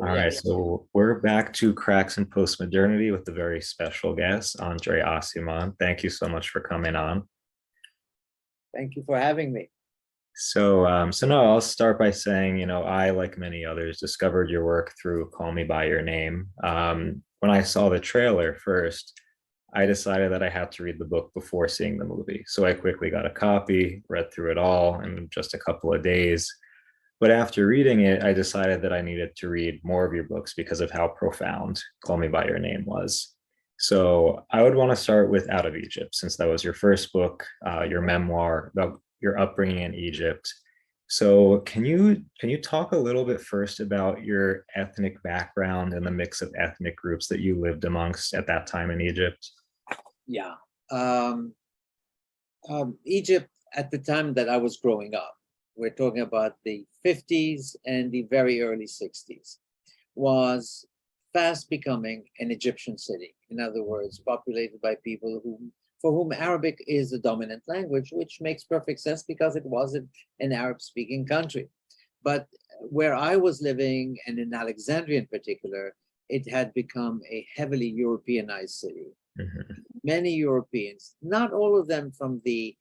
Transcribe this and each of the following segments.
All we right, at? so we're back to Cracks in Postmodernity with a very special guest, Andre Aciman. Thank you so much for coming on. Thank you for having me. So no, I'll start by saying, I, like many others, discovered your work through Call Me by Your Name. When I saw the trailer first, I decided that I had to read the book before seeing the movie. So I quickly got a copy, read through it all in just a couple of days. But after reading it, I decided that I needed to read more of your books because of how profound Call Me by Your Name was. So I would want to start with Out of Egypt, since that was your first book, your memoir about your upbringing in Egypt. So can you talk a little bit first about your ethnic background and the mix of ethnic groups that you lived amongst at that time in Egypt? Yeah. Um, Egypt at the time that I was growing up, we're talking about the 50s and the very early 60s, was fast becoming an Egyptian city. In other words, populated by people for whom Arabic is the dominant language, which makes perfect sense because it was an Arab-speaking country. But where I was living, and in Alexandria in particular, it had become a heavily Europeanized city. Mhm. Many Europeans, not all of them from the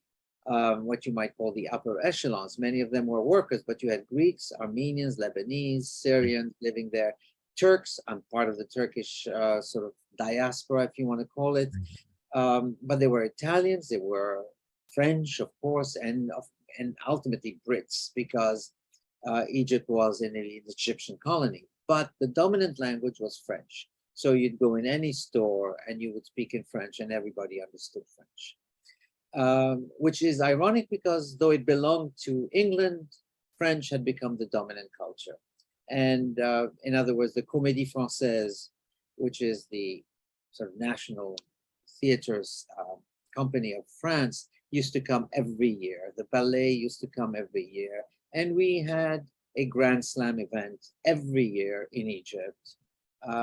what you might call the upper echelons. Many of them were workers, but you had Greeks, Armenians, Lebanese, Syrians living there. Turks, I'm part of the Turkish sort of diaspora, if you want to call it. But there were Italians, there were French, of course, and ultimately Brits, because Egypt was an Egyptian colony. But the dominant language was French. So you'd go in any store and you would speak in French, and everybody understood French. Which is ironic because though it belonged to England, French had become the dominant culture. And in other words, the Comédie Française, which is the sort of national theaters company of France, used to come every year. The ballet used to come every year. And we had a Grand Slam event every year in Egypt,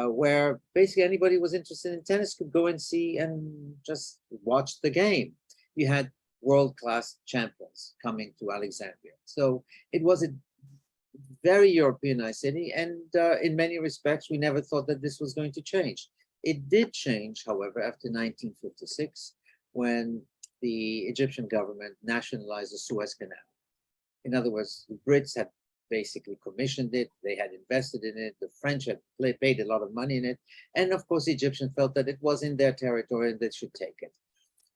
where basically anybody who was interested in tennis could go and see and just watch the game. You had world-class champions coming to Alexandria. So it was a very Europeanized city, and in many respects, we never thought that this was going to change. It did change, however, after 1956, when the Egyptian government nationalized the Suez Canal. In other words, the Brits had basically commissioned it, they had invested in it, the French had paid a lot of money in it, and of course, the Egyptians felt that it was in their territory and they should take it.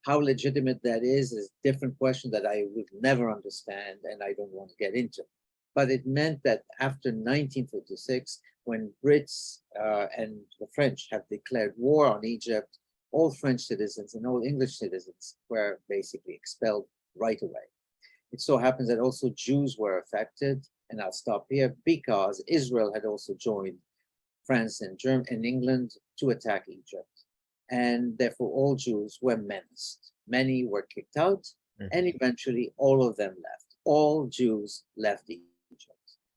How legitimate that is a different question that I would never understand and I don't want to get into. But it meant that after 1956, when Brits and the French have declared war on Egypt, all French citizens and all English citizens were basically expelled right away. It so happens that also Jews were affected, and I'll stop here because Israel had also joined France and Germany and England to attack Egypt. And therefore all Jews were menaced. Many were kicked out, and eventually all of them left. All Jews left Egypt.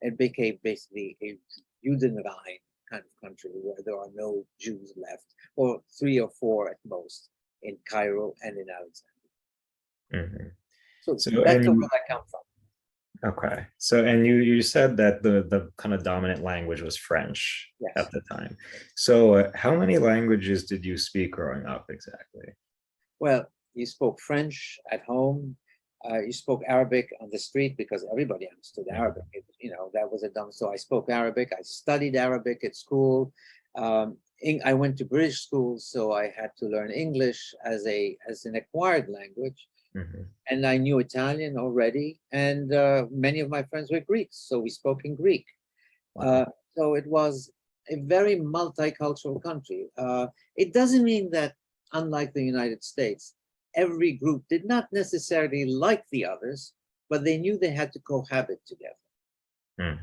It became basically a Judenrein kind of country where there are no Jews left, or 3 or 4 at most in Cairo and in Alexandria. Mhm. So So that's where and I come from. Okay. So, and you said that the kind of dominant language was French Yes. at the time. So, how many languages did you speak growing up exactly? Well, you spoke French at home. You spoke Arabic on the street because everybody understood Arabic. Mhm. That was a dumb. So I spoke Arabic. I studied Arabic at school. I went to British school, so I had to learn English as an acquired language. Mhm. And I knew Italian already, and many of my friends were Greeks, so we spoke in Greek. Wow. So it was a very multicultural country. It doesn't mean that, unlike the United States, every group did not necessarily like the others, but they knew they had to cohabit together. Mm.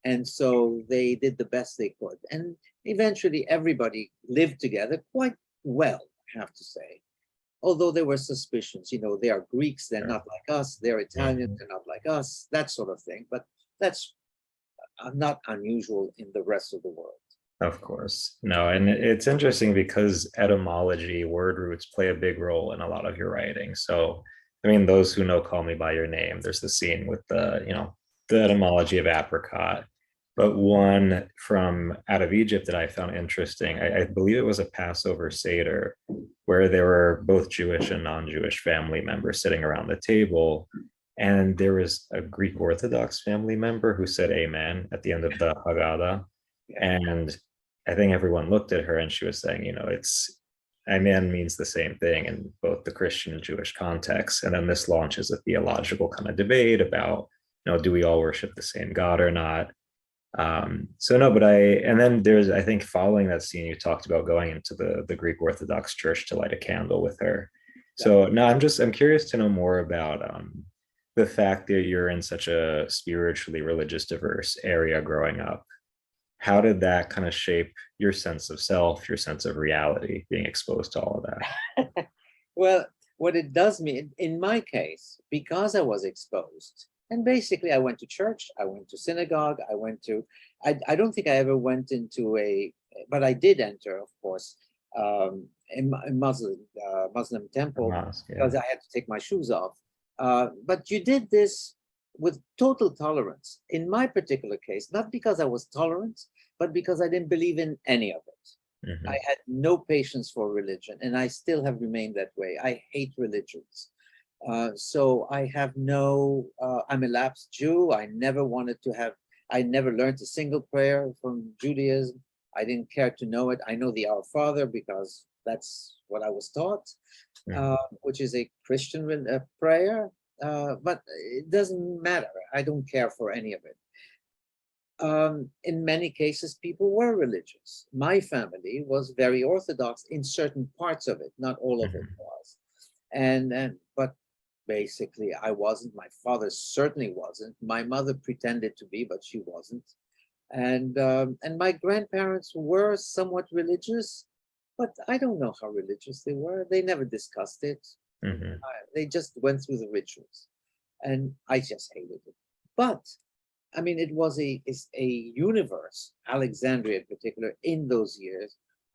And so they did the best they could. And eventually everybody lived together quite well, I have to say. Although there were suspicions, they are Greeks, they're Sure. not like us, they're Italians, Mhm. they're not like us, that sort of thing. But that's not unusual in the rest of the world. Of course. No, and it's interesting because etymology, word roots play a big role in a lot of your writing. So, I mean, those who know Call Me by Your Name, there's the scene with the etymology of apricot. but one from out of Egypt that I found interesting. I believe it was a Passover Seder where there were both Jewish and non-Jewish family members sitting around the table. And there was a Greek Orthodox family member who said amen at the end of the Haggadah. Yeah. And I think everyone looked at her and she was saying, it's amen means the same thing in both the Christian and Jewish context. And then this launches a theological kind of debate about, do we all worship the same God or not? So no, but and then there's, I think following that scene, you talked about going into the Greek Orthodox Church to light a candle with her. So no, I'm curious to know more about the fact that you're in such a spiritually religious diverse area growing up. How did that kind of shape your sense of self, your sense of reality, being exposed to all of that? Well, what it does mean in my case, because I was exposed, and basically I went to church, I went to synagogue, I don't think I ever went into but I did enter, of course, a Muslim temple Mosque, yeah. because I had to take my shoes off. But you did this with total tolerance. In my particular case, not because I was tolerant, but because I didn't believe in any of it. Mhm. I had no patience for religion, and I still have remained that way. I hate religions. So I have I'm a lapsed Jew. I never learned a single prayer from Judaism. I didn't care to know it. I know the Our Father because that's what I was taught, Mhm. which is a Christian prayer, but it doesn't matter. I don't care for any of it. In many cases, people were religious. My family was very Orthodox in certain parts of it, not all of it Mhm. was. But basically, I wasn't. My father certainly wasn't. My mother pretended to be, but she wasn't. And my grandparents were somewhat religious, but I don't know how religious they were. They never discussed it. Mhm. They just went through the rituals, and I just hated it. But I mean, it's a universe, Alexandria in particular, in those years,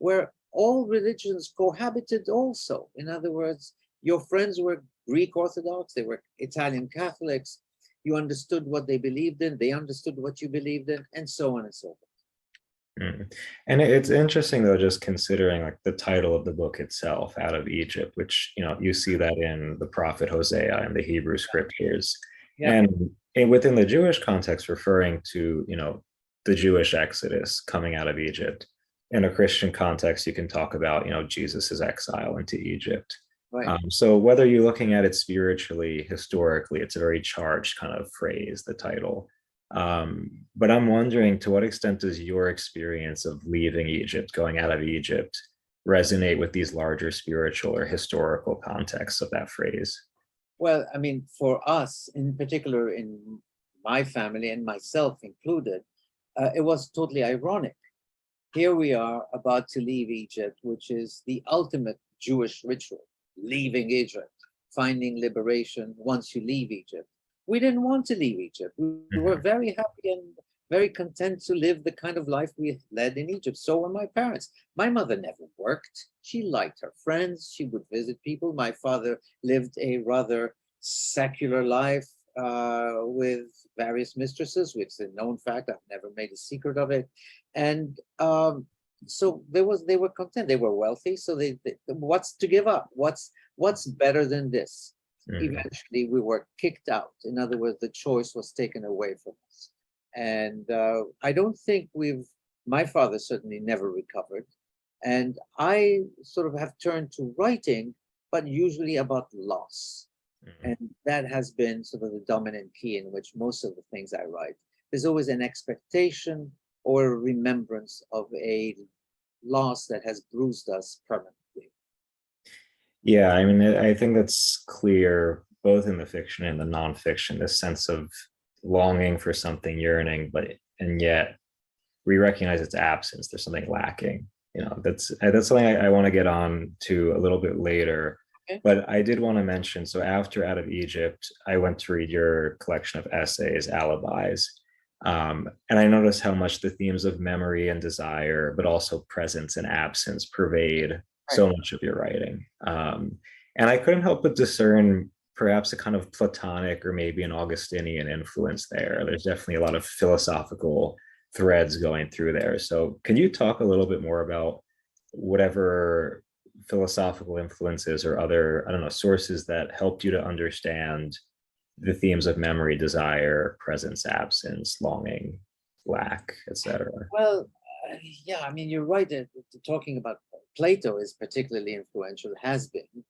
where all religions cohabited also. In other words, your friends were Greek Orthodox, they were Italian Catholics, you understood what they believed in, they understood what you believed in, and so on and so forth. Mm. And it's interesting though, just considering like the title of the book itself, Out of Egypt, which you see that in the prophet Hosea and the Hebrew scriptures, Yeah, and within the Jewish context, referring to the Jewish exodus coming out of Egypt. In a Christian context, you can talk about Jesus's exile into Egypt. right. So whether you're looking at it spiritually, historically, it's a very charged kind of phrase, the title. But I'm wondering, to what extent does your experience of leaving Egypt, going out of Egypt, resonate with these larger spiritual or historical contexts of that phrase? Well, I mean, for us, in particular, in my family and myself included, it was totally ironic. Here we are about to leave Egypt, which is the ultimate Jewish ritual, leaving Egypt, finding liberation once you leave Egypt. We didn't want to leave Egypt. We were Mhm. very happy and very content to live the kind of life we led in Egypt. So were my parents. My mother never worked. She liked her friends. She would visit people. My father lived a rather secular life with various mistresses, which is a known fact. I've never made a secret of it. And so they were content. They were wealthy. So what's to give up? What's better than this? Mhm. Eventually, we were kicked out. In other words, the choice was taken away from us. And I don't think my father certainly never recovered. And I sort of have turned to writing, but usually about loss. Mhm. And that has been sort of the dominant key in which most of the things I write. There's always an expectation or a remembrance of a loss that has bruised us permanently. Yeah, I mean, I think that's clear both in the fiction and the nonfiction, this sense of longing for something, yearning, and yet we recognize its absence. There's something lacking. That's something I want to get on to a little bit later. Okay. But I did want to mention, so after Out of Egypt, I went to read your collection of essays, Alibis. And I noticed how much the themes of memory and desire, but also presence and absence pervade Right. so much of your writing. And I couldn't help but discern perhaps a kind of Platonic or maybe an Augustinian influence there. There's definitely a lot of philosophical threads going through there. So can you talk a little bit more about whatever philosophical influences or other, I don't know, sources that helped you to understand the themes of memory, desire, presence, absence, longing, lack, etc.? Well, yeah, I mean, you're right. Talking about Plato is particularly influential, has been.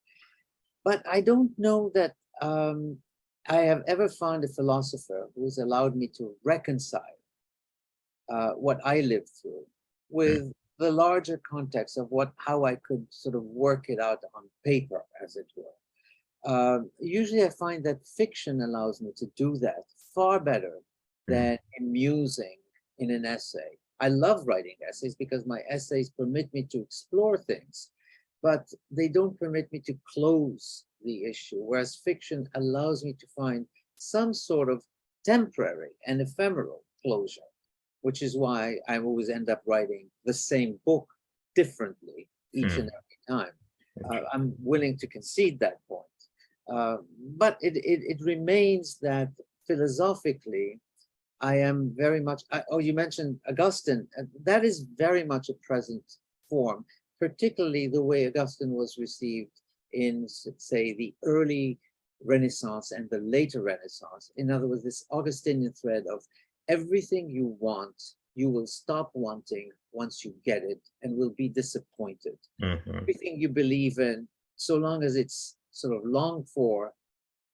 But I don't know that I have ever found a philosopher who's allowed me to reconcile what I lived through with the larger context of how I could sort of work it out on paper, as it were. Usually I find that fiction allows me to do that far better than musing in an essay. I love writing essays because my essays permit me to explore things, but they don't permit me to close the issue, whereas fiction allows me to find some sort of temporary and ephemeral closure, which is why I always end up writing the same book differently each and every time. I'm willing to concede that point. But it remains that philosophically, I am very much, oh, you mentioned Augustine, that is very much a present form, particularly the way Augustine was received in, say, the early Renaissance and the later Renaissance. In other words, this Augustinian thread of everything you want, you will stop wanting once you get it and will be disappointed. Everything you believe in, so long as it's sort of longed for,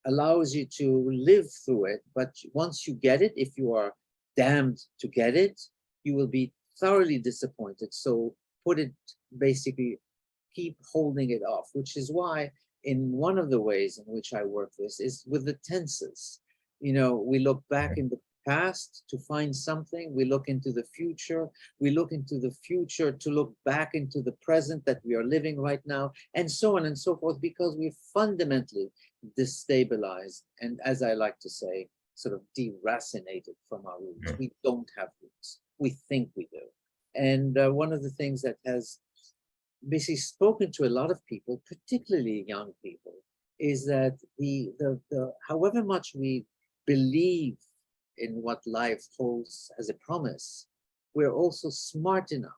allows you to live through it. But once you get it, if you are damned to get it, you will be thoroughly disappointed. So put it, basically, keep holding it off, which is why in one of the ways in which I work this is with the tenses. You know, we look back in the past to find something, we look into the future, we look into the future to look back into the present that we are living right now, and so on and so forth, because we're fundamentally destabilized and, as I like to say, sort of deracinated from our roots. We don't have roots. We think we do. And one of the things that has basically spoken to a lot of people, particularly young people, is that the however much we believe in what life holds as a promise, we're also smart enough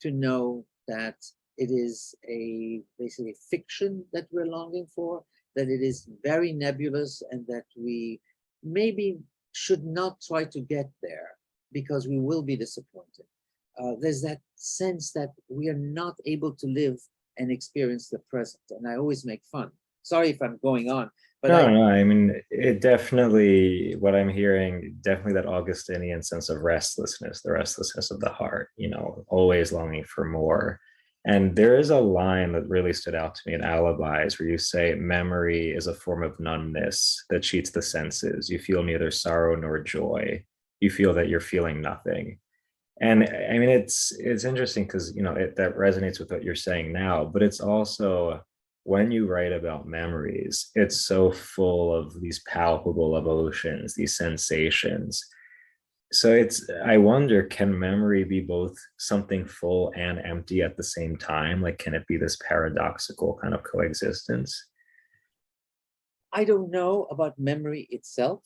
to know that it is basically fiction that we're longing for, that it is very nebulous, and that we maybe should not try to get there because we will be disappointed. There's that sense that we are not able to live and experience the present. And I always make fun. Sorry if I'm going on, but No, I mean, it definitely, what I'm hearing, definitely that Augustinian sense of restlessness, the restlessness of the heart, you know, always longing for more. And there is a line that really stood out to me in Alibis where you say memory is a form of numbness that cheats the senses. You feel neither sorrow nor joy. You feel that you're feeling nothing. And I mean, it's interesting because, you know, that resonates with what you're saying now, but it's also when you write about memories, it's so full of these palpable emotions, these sensations. So I wonder, can memory be both something full and empty at the same time? Like, can it be this paradoxical kind of coexistence? I don't know about memory itself.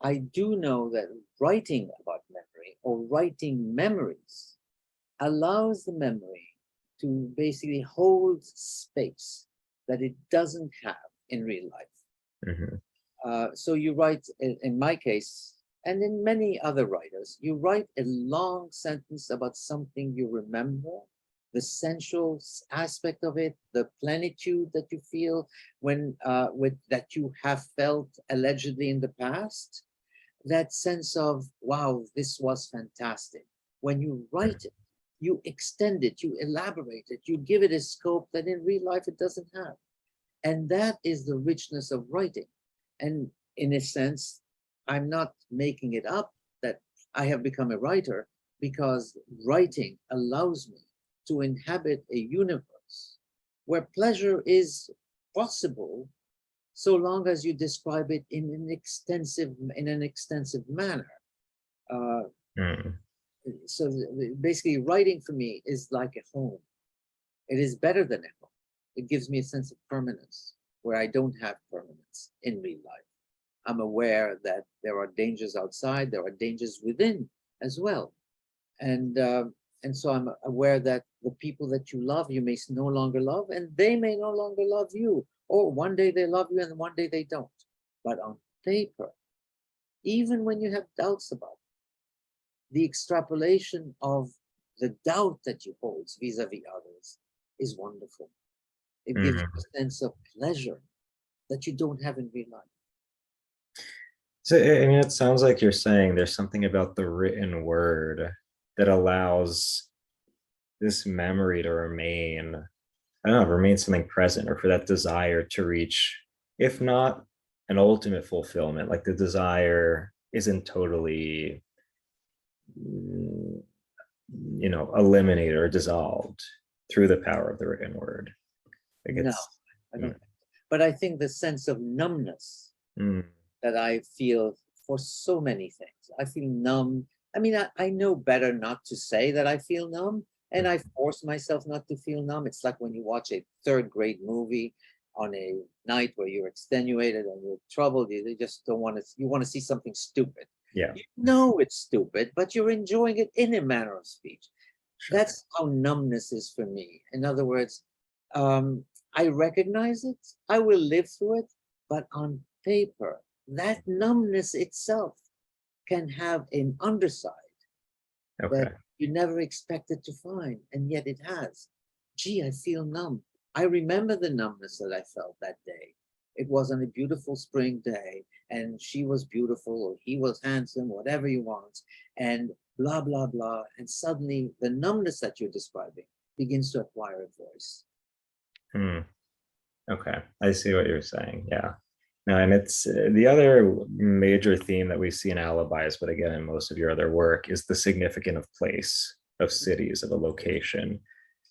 I do know that writing about memory or writing memories allows the memory to basically hold space that it doesn't have in real life. So you write, in my case, and in many other writers, you write a long sentence about something you remember, the sensual aspect of it, the plenitude that you feel that you have felt allegedly in the past, that sense of, wow, this was fantastic. When you write it, you extend it, you elaborate it, you give it a scope that in real life it doesn't have. And that is the richness of writing. And in a sense, I'm not making it up that I have become a writer, because writing allows me to inhabit a universe where pleasure is possible, so long as you describe it in an extensive manner. So basically, writing for me is like a home. It is better than a home. It gives me a sense of permanence where I don't have permanence in real life. I'm aware that there are dangers outside, there are dangers within as well. And so I'm aware that the people that you love, you may no longer love, and they may no longer love you. Or one day they love you and one day they don't. But on paper, even when you have doubts about it, the extrapolation of the doubt that you hold vis-a-vis others is wonderful. It gives you Mhm. a sense of pleasure that you don't have in real life. So, I mean, it sounds like you're saying there's something about the written word that allows this memory to remain, I don't know, remain something present, or for that desire to reach, if not an ultimate fulfillment, like the desire isn't totally, mm, eliminated or dissolved through the power of the written word. Like No, it's, I mm, don't. But I think the sense of numbness mm, that I feel for so many things. I feel numb. I mean, I know better not to say that I feel numb, and I force myself not to feel numb. It's like when you watch a third grade movie on a night where you're extenuated and you're troubled, you just don't want to, you want to see something stupid. yeah, You know it's stupid, but you're enjoying it in a manner of speech. sure. That's how numbness is for me. In other words, um, I recognize it, I will live through it, but on paper, that numbness itself can have an underside that Okay. you never expected to find, and yet it has. Gee, I feel numb. I remember the numbness that I felt that day. It was on a beautiful spring day, and she was beautiful, or he was handsome, whatever you want, and blah, blah, blah. And suddenly, the numbness that you're describing begins to acquire a voice. Hmm. Okay. I see what you're saying. Yeah. No, and it's the other major theme that we see in alibis, but again, in most of your other work, is the significance of place, of cities, of a location,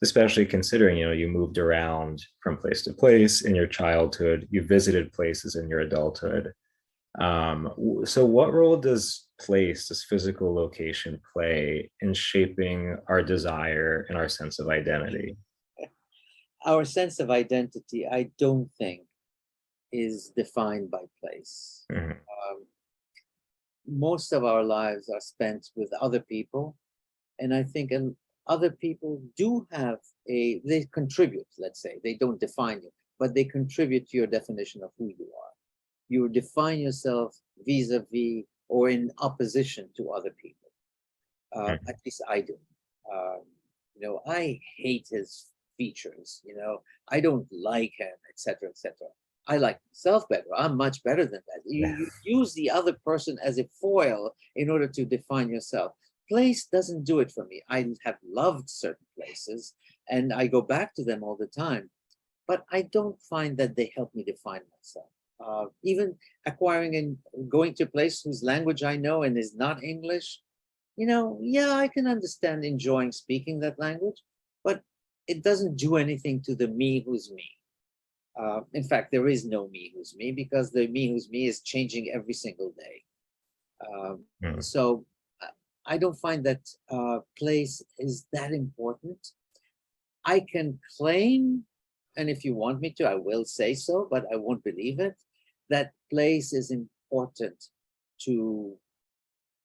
especially considering, you moved around from place to place in your childhood, you visited places in your adulthood. So what role does physical location play in shaping our desire and our sense of identity? Our sense of identity, I don't think, is defined by place. Mhm. Most of our lives are spent with other people, and I think other people do have they contribute, let's say, they don't define you, but they contribute to your definition of who you are. You define yourself vis-a-vis or in opposition to other people. Mhm. At least I do. Um, I hate his features. I don't like him, etc., etc. I like myself better. I'm much better than that. You, Yeah. you use the other person as a foil in order to define yourself. Place doesn't do it for me. I have loved certain places and I go back to them all the time, but I don't find that they help me define myself. Even acquiring and going to a place whose language I know and is not English, yeah, I can understand enjoying speaking that language, but it doesn't do anything to the me who's me. In fact, there is no me who's me because the me who's me is changing every single day. Um, Mhm. so uh, I don't find that place is that important. I can claim, and if you want me to, I will say so, but I won't believe it, that place is important to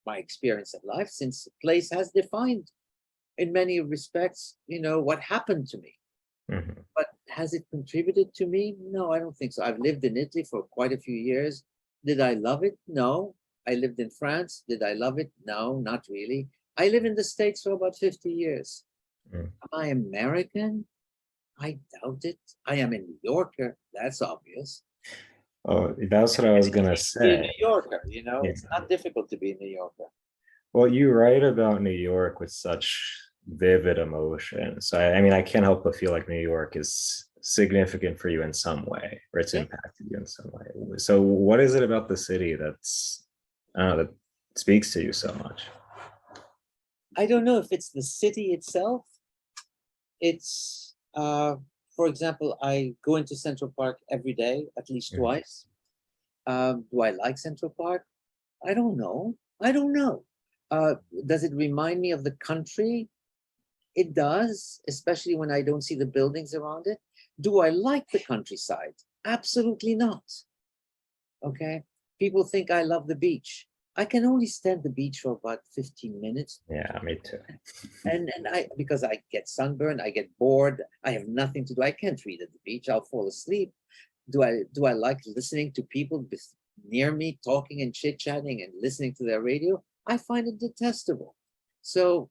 my experience in life, since place has defined in many respects, what happened to me. Mhm. But has it contributed to me? No, I don't think so. I've lived in Italy for quite a few years. Did I love it? No. I lived in France. Did I love it? No, not really. I live in the States for about 50 years. Mhm. Am I American? I doubt it. I am a New Yorker. That's obvious. Oh, that's what I was gonna Be a say. New Yorker, Yeah. it's not difficult to be a New Yorker. Well, you write about New York with such vivid emotion. So I mean, I can't help but feel like New York is significant for you in some way, or it's Yeah. impacted you in some way. So what is it about the city that's, I don't know, that speaks to you so much? I don't know if it's the city itself. It's, for example, I go into Central Park every day, at least Mhm. twice. Do I like Central Park? I don't know. I don't know. Uh, does it remind me of the country? It does, especially when I don't see the buildings around it. Do I like the countryside? Absolutely not. Okay. People think I love the beach. I can only stand the beach for about 15 minutes. Yeah, me too. And I, because I get sunburned, I get bored, I have nothing to do. I can't read at the beach. I'll fall asleep. Do I like listening to people near me talking and chit-chatting and listening to their radio? I find it detestable. So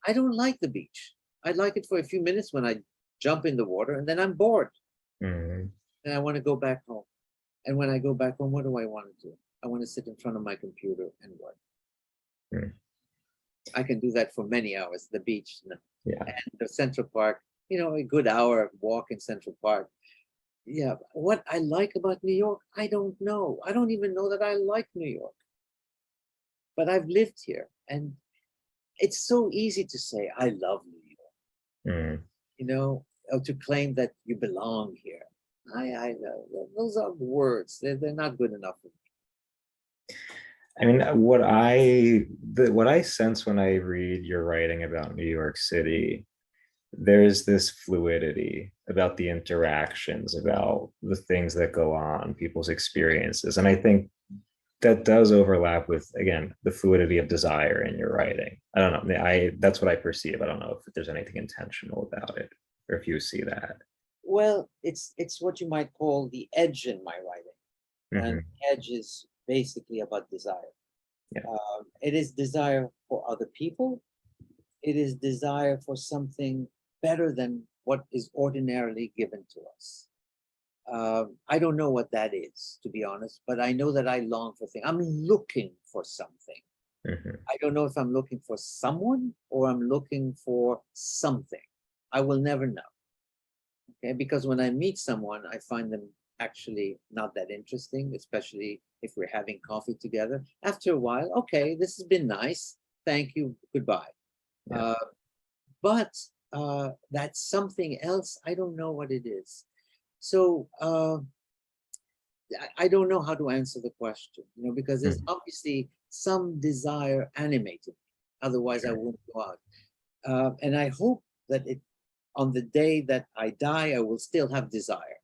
I don't like the beach. I like it for a few minutes when I jump in the water, and then I'm bored Mhm. and I want to go back home. And when I go back home, what do I want to do? I want to sit in front of my computer and work. Mm. I can do that for many hours. The beach, no. Yeah. And the Central Park, a good hour walk in Central Park. Yeah, what I like about New York, I don't know. I don't even know that I like New York, but I've lived here, and it's so easy to say I love New York, Mm. or to claim that you belong here. I know those are words. They're not good enough for me. I mean, what I sense when I read your writing about New York City, there's this fluidity about the interactions, about the things that go on, people's experiences. And I think that does overlap with, again, the fluidity of desire in your writing. I don't know. That's what I perceive. I don't know if there's anything intentional about it or if you see that. Well, it's what you might call the edge in my writing, and Hmm. the edge is basically about desire. Yeah. It is desire for other people. It is desire for something better than what is ordinarily given to us. I don't know what that is, to be honest, but I know that I long for things. I'm looking for something. Hmm. I don't know if I'm looking for someone or I'm looking for something. I will never know. Okay, because when I meet someone, I find them actually not that interesting, especially if we're having coffee together. After a while, okay, this has been nice. Thank you. Goodbye. Yeah. Uh, but that's something else. I don't know what it is. So I don't know how to answer the question, because there's Mhm. obviously some desire animated me. Otherwise, I Sure. wouldn't go out. And I hope that on the day that I die, I will still have desire.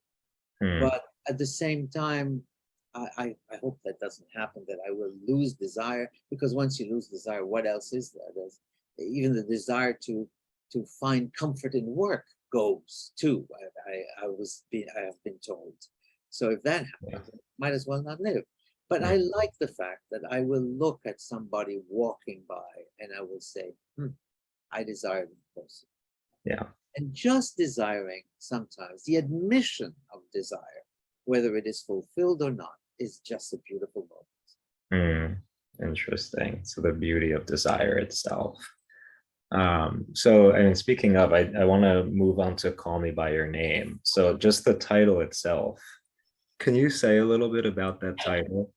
Mm. But at the same time, I hope that doesn't happen, that I will lose desire, because once you lose desire, what else is there? There's even the desire to find comfort in work goes too. I have been told. So if that Yeah. happens, I might as well not live. But I Mm. like the fact that I will look at somebody walking by and I will say, I desire this person. Yeah. And just desiring, sometimes the admission of desire, whether it is fulfilled or not, is just a beautiful moment. Mm. Interesting. So the beauty of desire itself. So, and speaking of, I want to move on to Call Me by Your Name. So just the title itself. Can you say a little bit about that title?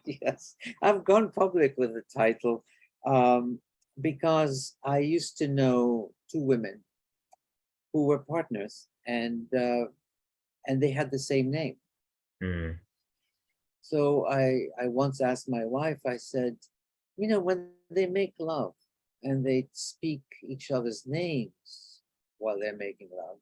Yes, I've gone public with the title um, because I used to know two women who were partners, and they had the same name. Mm. So I once asked my wife, I said, when they make love and they speak each other's names while they're making love,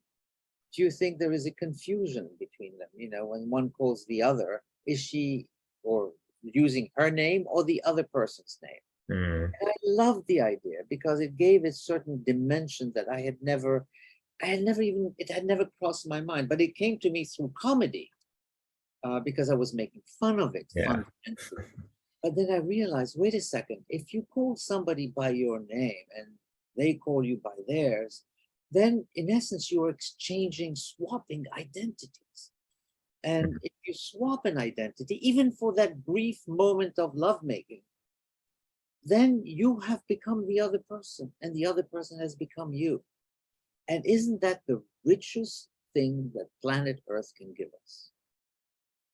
do you think there is a confusion between them? When one calls the other, is she or using her name or the other person's name? Mm. And I loved the idea because it gave a certain dimension that it had never crossed my mind, but it came to me through comedy because I was making fun of it Yeah. fundamentally. But then I realized, wait a second, if you call somebody by your name and they call you by theirs, then in essence, you're swapping identities. And Mm. if you swap an identity, even for that brief moment of lovemaking, then you have become the other person and the other person has become you. And isn't that the richest thing that planet Earth can give us?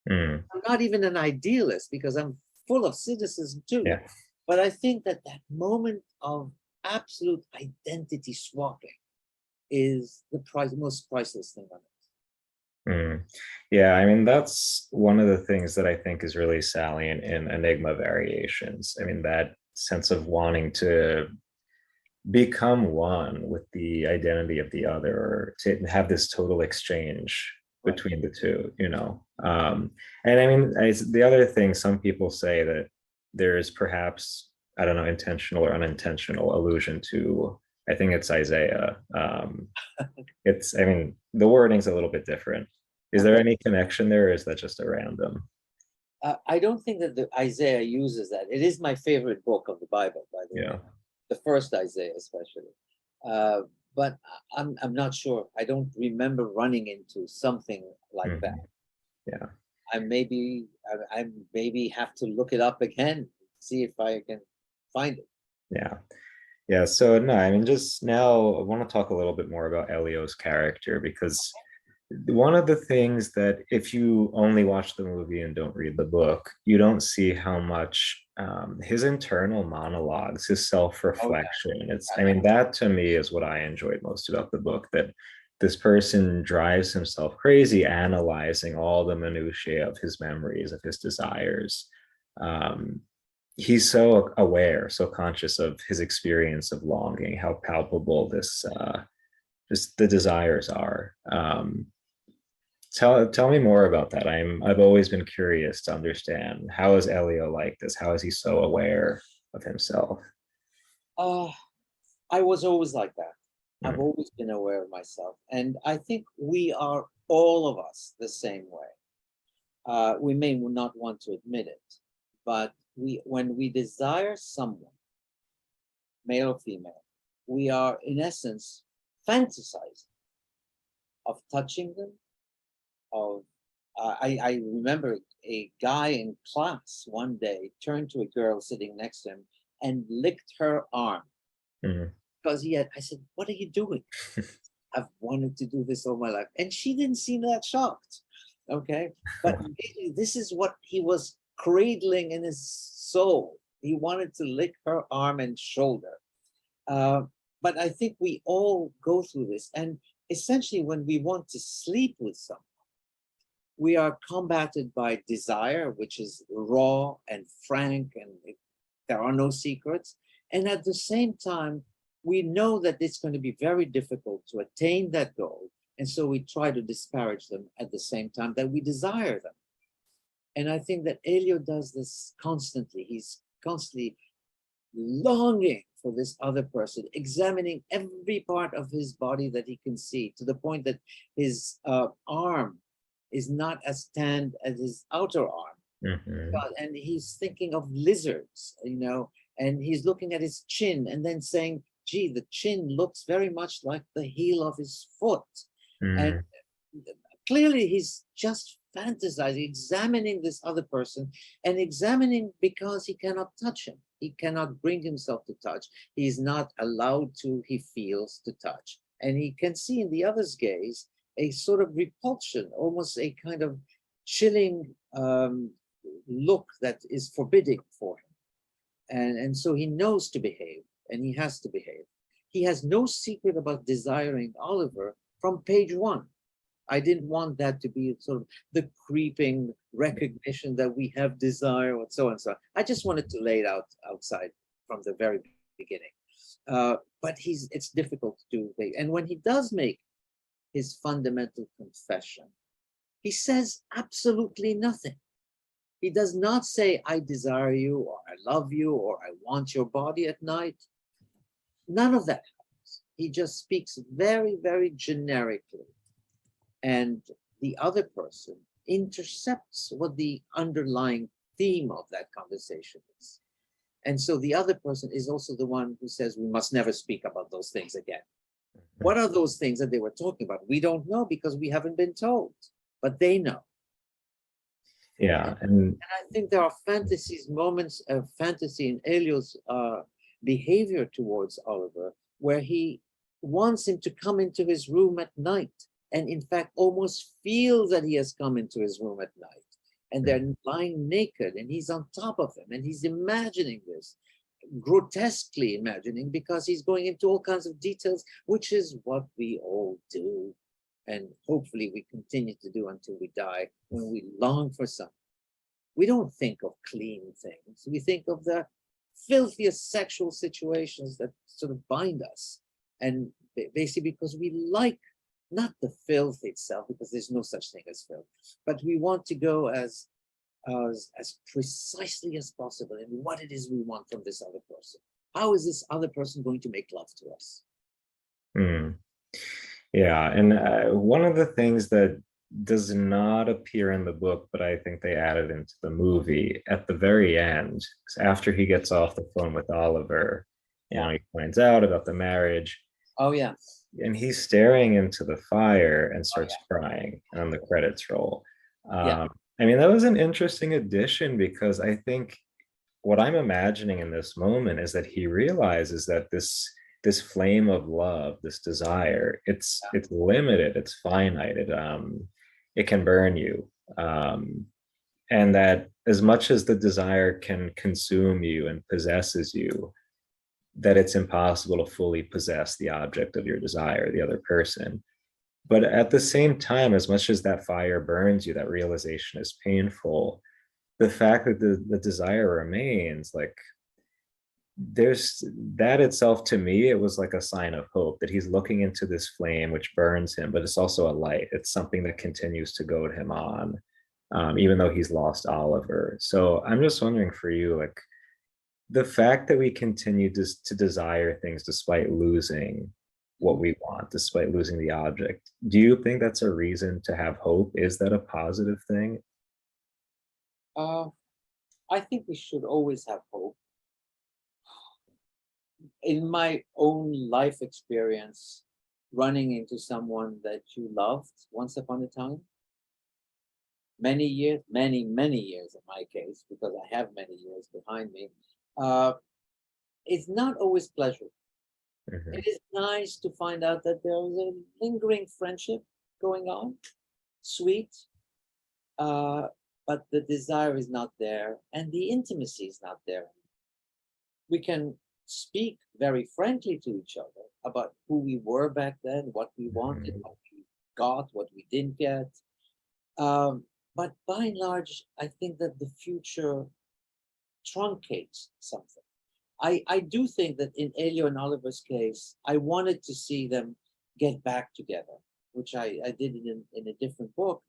Mm. I'm not even an idealist because I'm full of cynicism too. Yeah. But I think that moment of absolute identity swapping is most priceless thing on earth. Mm. Yeah, I mean, that's one of the things that I think is really salient in Enigma variations. I mean, that sense of wanting to become one with the identity of the other, or to have this total exchange Right. between the two. And I mean, the other thing, some people say that there is perhaps, I don't know, intentional or unintentional allusion to, I think it's Isaiah. I mean, the wording's a little bit different. Is there Okay. any connection there, or is that just a random? I don't think that the Isaiah uses that. It is my favorite book of the Bible, by the way, Yeah. the first Isaiah especially. Uh, but I'm not sure. I don't remember running into something like that. Mhm. Yeah. I maybe have to look it up again, see if I can find it. Yeah. Yeah. So no, I mean, just now I want to talk a little bit more about Elio's character, because one of the things that if you only watch the movie and don't read the book, you don't see how much his internal monologues, his Oh self-reflection, I yeah. mean, that to me is what I enjoyed most about the book, that this person drives himself crazy, analyzing all the minutiae of his memories, of his desires. Um, he's so aware, so conscious of his experience of longing, how palpable this just the desires are. Tell me more about that. I've always been curious to understand, how is Elio like this? How is he so aware of himself? Uh, I was always like that. I've Mm, always been aware of myself. And I think we are all of us the same way. We may not want to admit it, but when we desire someone, male or female, we are in essence fantasizing of touching them, of I remember a guy in class one day turned to a girl sitting next to him and licked her arm mm, because I said, what are you doing? I've wanted to do this all my life. And she didn't seem that shocked. Okay. But really, this is what he was cradling in his soul. He wanted to lick her arm and shoulder. Uh, but I think we all go through this. And essentially, when we want to sleep with someone, we are combated by desire, which is raw and frank, and there are no secrets. And at the same time, we know that it's going to be very difficult to attain that goal. And so we try to disparage them at the same time that we desire them. And I think that Elio does this constantly. He's constantly longing for this other person, examining every part of his body that he can see, to the point that his arm is not as tanned as his outer arm. mhm, And he's thinking of lizards, and he's looking at his chin and then saying, gee, the chin looks very much like the heel of his foot. And mm, clearly he's just fantasizing, examining this other person, and examining because he cannot touch him. He cannot bring himself to touch. He's not allowed to, he feels, to touch. And he can see in the other's gaze a sort of repulsion, almost a kind of chilling look that is forbidding for him. And so he knows to behave, and he has to behave. He has no secret about desiring Oliver from page one. I didn't want that to be sort of the creeping recognition that we have desire, and so on and so on. I just wanted to lay it out outside from the very beginning. But it's difficult to do. And when he does make his fundamental confession, he says absolutely nothing. He does not say, I desire you, or I love you, or I want your body at night. None of that happens. He just speaks very, very generically. And the other person intercepts what the underlying theme of that conversation is. And so the other person is also the one who says, we must never speak about those things again. mhm. What are those things that they were talking about? We don't know because we haven't been told, but they know. Yeah, and I think there are fantasies, moments of fantasy in Elio's behavior towards Oliver, where he wants him to come into his room at night, and in fact almost feels that he has come into his room at night. And they're lying naked, and he's on top of him, and he's imagining this, grotesquely imagining, because he's going into all kinds of details, which is what we all do. And hopefully we continue to do until we die, when we long for something. We don't think of clean things. We think of the filthiest sexual situations that sort of bind us. And basically because we like not the filth itself, because there's no such thing as filth, but we want to go as as precisely as possible in what it is we want from this other person. How is this other person going to make love to us? Hmm. Yeah, and one of the things that does not appear in the book, but I think they added into the movie at the very end, after he gets off the phone with Oliver, Yeah. he finds out about the marriage, Oh yeah. and he's staring into the fire and Oh starts yeah. crying, and then the credits roll. Yeah. I mean, that was an interesting addition because I think what I'm imagining in this moment is that he realizes that this flame of love, this desire, it's limited, it's finite, it can burn you. And that as much as the desire can consume you and possesses you, that it's impossible to fully possess the object of your desire, the other person. But at the same time, as much as that fire burns you, that realization is painful. The fact that the desire remains, like, there's that itself, to me, it was like a sign of hope that he's looking into this flame which burns him, but it's also a light. It's something that continues to goad him on, even though he's lost Oliver. So I'm just wondering for you, like, the fact that we continue to desire things despite losing what we want, despite losing the object, do you think that's a reason to have hope? Is that a positive thing? Uh, I think we should always have hope. In my own life experience, running into someone that you loved once upon a time, many years, many years in my case, because I have many years behind me, uh, it's not always pleasurable. Mhm. It is nice to find out that there is a lingering friendship going on, sweet, uh, but the desire is not there and the intimacy is not there. We can speak very frankly to each other about who we were back then, what we wanted, Mhm. what we got, what we didn't get. Um, but by and large, I think that the future truncates something. I do think that in Elio and Oliver's case, I wanted to see them get back together, which I did in a different book.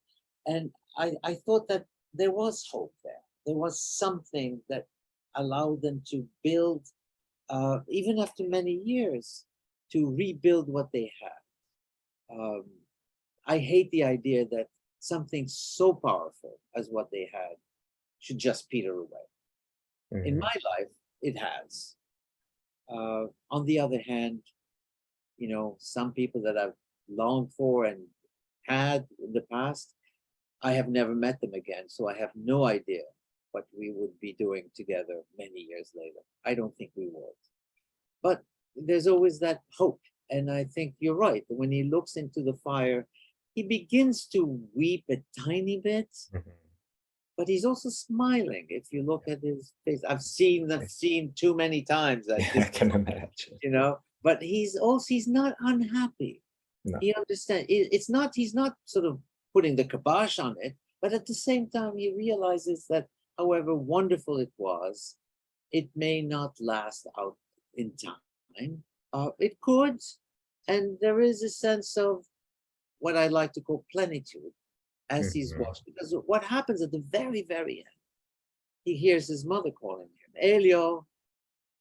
And I thought that there was hope there. There was something that allowed them to build, even after many years, to rebuild what they had. I hate the idea that something so powerful as what they had should just peter away. In Mhm. my life, it has. On the other hand, some people that I've longed for and had in the past, I have never met them again. So I have no idea what we would be doing together many years later. I don't think we would. But there's always that hope. And I think you're right. When he looks into the fire, he begins to weep a tiny bit, Mhm. but he's also smiling. If you look at his face, I've seen the scene too many times at Yeah, I this can point, imagine. but he's not unhappy. No. He understands. It's not, he's not sort of putting the kibosh on it, but at the same time, he realizes that however wonderful it was, it may not last out in time. It could, and there is a sense of what I like to call plenitude as he's Mhm. watched. Because what happens at the very, very end, he hears his mother calling him, Elio,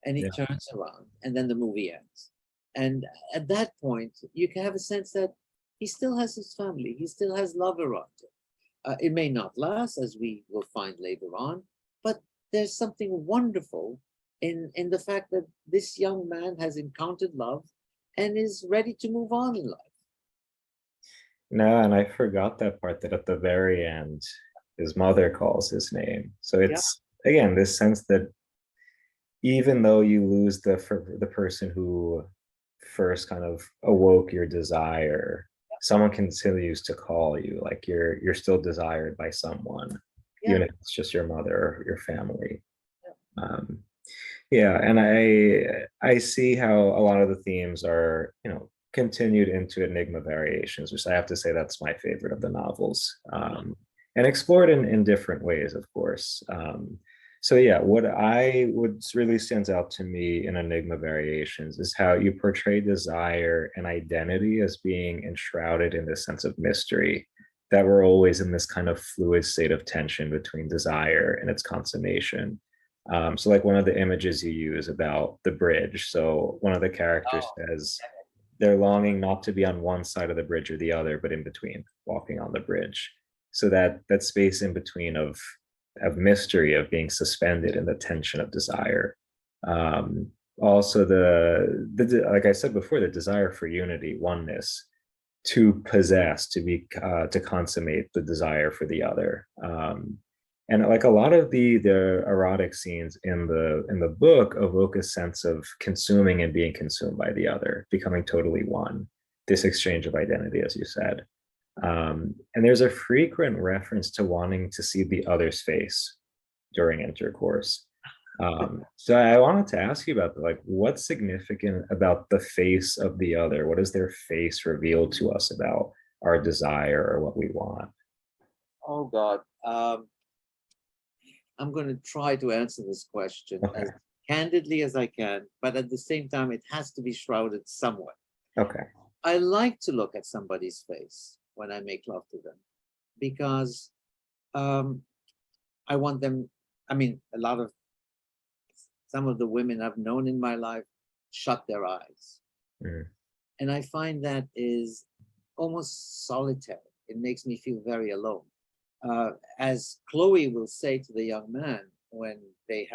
and he Yeah. turns around, and then the movie ends. And at that point, you can have a sense that he still has his family, he still has love around him. It may not last, as we will find later on, but there's something wonderful in the fact that this young man has encountered love and is ready to move on in life. No, and I forgot that part, that at the very end, his mother calls his name. So Yeah, it's, again, this sense that even though you lose the person who first kind of awoke your desire, someone continues to call you, like you're still desired by someone, yeah, even if it's just your mother or your family. yeah. Um, yeah, and I see how a lot of the themes are, continued into Enigma variations, which I have to say that's my favorite of the novels, and explored in different ways, of course. So yeah, what I would really stands out to me in Enigma variations is how you portray desire and identity as being enshrouded in this sense of mystery. that we're always in this kind of fluid state of tension between desire and its consummation. So like one of the images you use about the bridge. So one of the characters Oh, says they're longing not to be on one side of the bridge or the other, but in between, walking on the bridge. So that space in between of mystery, of being suspended in the tension of desire. Um, Also the like I said before, the desire for unity, oneness, to possess, to be to consummate the desire for the other. And like a lot of the erotic scenes in the book evoke a sense of consuming and being consumed by the other, becoming totally one. This exchange of identity, as you said. And there's a frequent reference to wanting to see the other's face during intercourse. So I wanted to ask you about like what's significant about the face of the other? What does their face reveal to us about our desire or what we want? oh God. I'm going to try to answer this question as Okay. candidly as I can, but at the same time, it has to be shrouded somewhat. Okay. I like to look at somebody's face when I make love to them because um, I want them. I mean, some of the women I've known in my life shut their eyes. Mm, And I find that is almost solitary. It makes me feel very alone. As Chloe will say to the young man when they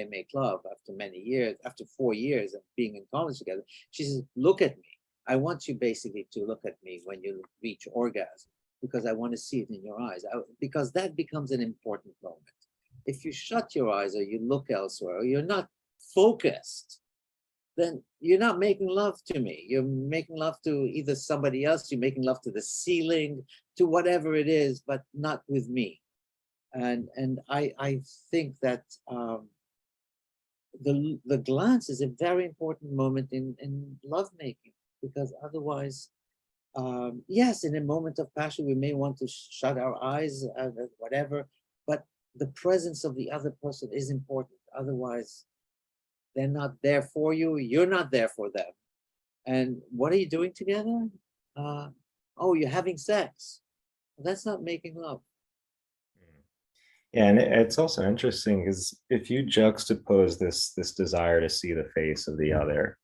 make love after many years, after 4 years of being in college together, she says, "Look at me. I want you basically to look at me when you reach orgasm because I want to see it in your eyes. Because that becomes an important moment. If you shut your eyes or you look elsewhere or you're not focused, then you're not making love to me. You're making love to either somebody else, you're making love to the ceiling, to whatever it is, but not with me." And I think that the glance is a very important moment in lovemaking because otherwise, yes, in a moment of passion, we may want to shut our eyes, whatever, but the presence of the other person is important. Otherwise, they're not there for you. You're not there for them. And what are you doing together? Uh, oh, you're having sex. That's not making love. mm. Yeah, and it's also interesting because if you juxtapose this desire to see the face of the other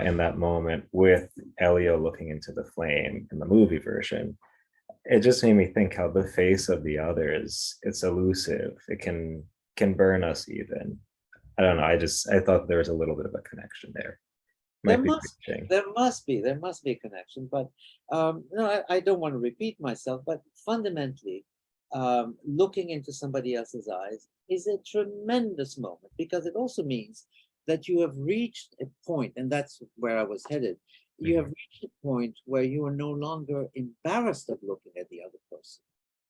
in that moment with Elio looking into the flame in the movie version, it just made me think how the face of the other is it's elusive. It can burn us even. I don't know. I thought there was a little bit of a connection there. There Might be must be, reaching. there must be a connection. But no, I don't want to repeat myself. But fundamentally, looking into somebody else's eyes is a tremendous moment because it also means that you have reached a point, and that's where I was headed. You have Mhm. reached a point where you are no longer embarrassed of looking at the other person